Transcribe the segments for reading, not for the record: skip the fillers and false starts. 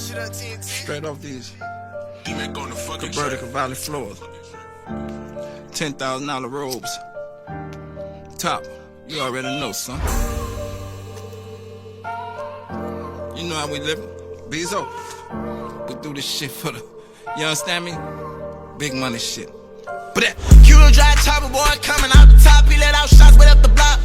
Straight off these Convertible Valley floors. $10,000 robes. Top, you already know, son. You know how we live. Bezo. We do this shit for the, you understand me? Big money shit. But that Cuban dry Choppa boy coming out the top, he let out shots way up the block.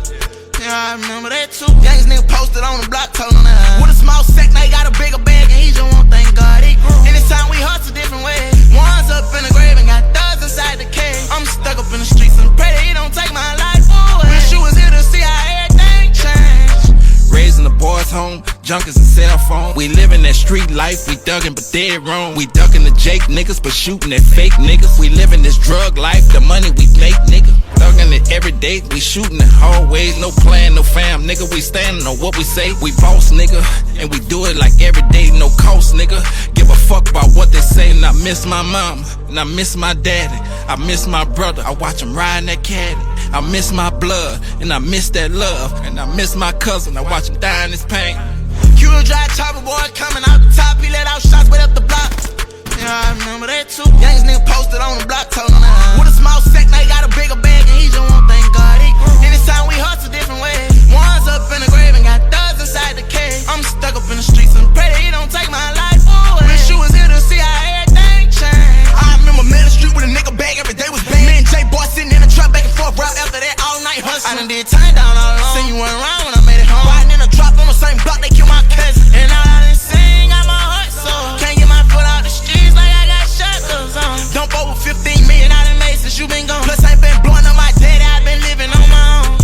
Yeah, I remember that too. Youngest nigga posted on the block, told him that. With a small sack, now he got a bigger bag, and he just won't thank God he grew. Anytime we hustle different ways. One's up in the grave and got thugs inside the cave. I'm stuck up in the streets and pray that he don't take my life away. Wish you was here to see how everything changed. Raising the boys home, junkies and cell phone. We living that street life, we thuggin' but dead wrong. We ducking the Jake niggas but shooting at fake niggas. We living this drug life, the money we make, nigga. Thuggin' it every day, we shooting in hallways. No plan, no fam, nigga. We standing on what we say. We boss, nigga, and we do it like every day, no cost, nigga. Give a fuck about what they say. And I miss my mama, and I miss my daddy. I miss my brother, I watch him riding that caddy. I miss my blood, and I miss that love. And I miss my cousin, I watch him die in his pain. Cuban dry Choppa boy coming out the top, he let out shots way up the block. Yeah, I remember that too. Youngest nigga posted on the block, told him that. With a small sack, now he got a bigger bag, and he just won't thank God he grew. Anytime we hustle different ways. One's up in the grave and got thugs inside the cave. I'm stuck up in the streets and pray that he don't take my life away. Wish you was here to see how everything changed. I remember middle street with a nigga bag, every day was bad. Me and J boy sitting in the truck back and forth, right after that all night hustling. I done did time down all alone. Seen you weren't around when I made it home. Riding in a drop on the same block, they killed my cousin. And all I done sing, got my heart sore. Can't get my foot out the streets like I got shackles on. Dump over 15 million I done made since you been gone. Plus I ain't been blowing up my daddy, I been living on my own.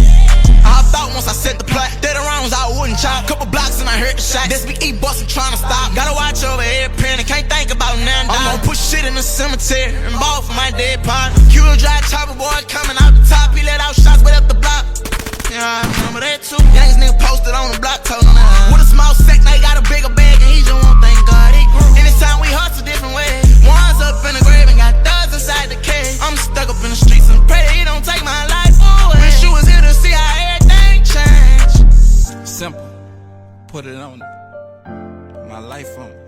I thought once I set the plot, dead around was I wouldn't chop. Couple blocks and I heard the shot. This big E bustin' trying to stop. Gotta watch over every penny, can't think about nothing. I'm gon' push shit in the cemetery and ball for my dead partner. Cuban dry Choppa boy coming out the top, he let out shots way up the block. Yeah, I remember that too. Youngest nigga posted on the block, told him that. With a small sack, now he got a bigger bag, and he just won't thank God he grew. Anytime we hustle different ways. One's up in the grave and got thugs inside the cave. I'm stuck up in the streets and pray that he don't take my life away. Wish you was here to see how everything changed. Simple, put it on it. My life on it,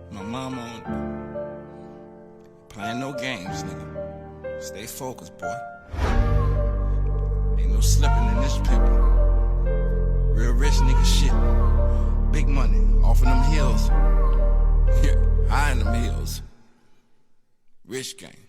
my mama on it. Playing no games, nigga. Stay focused, boy. Ain't no slipping in this paper. Real rich nigga shit. Big money, off of them hills. High in them hills. Rich gang.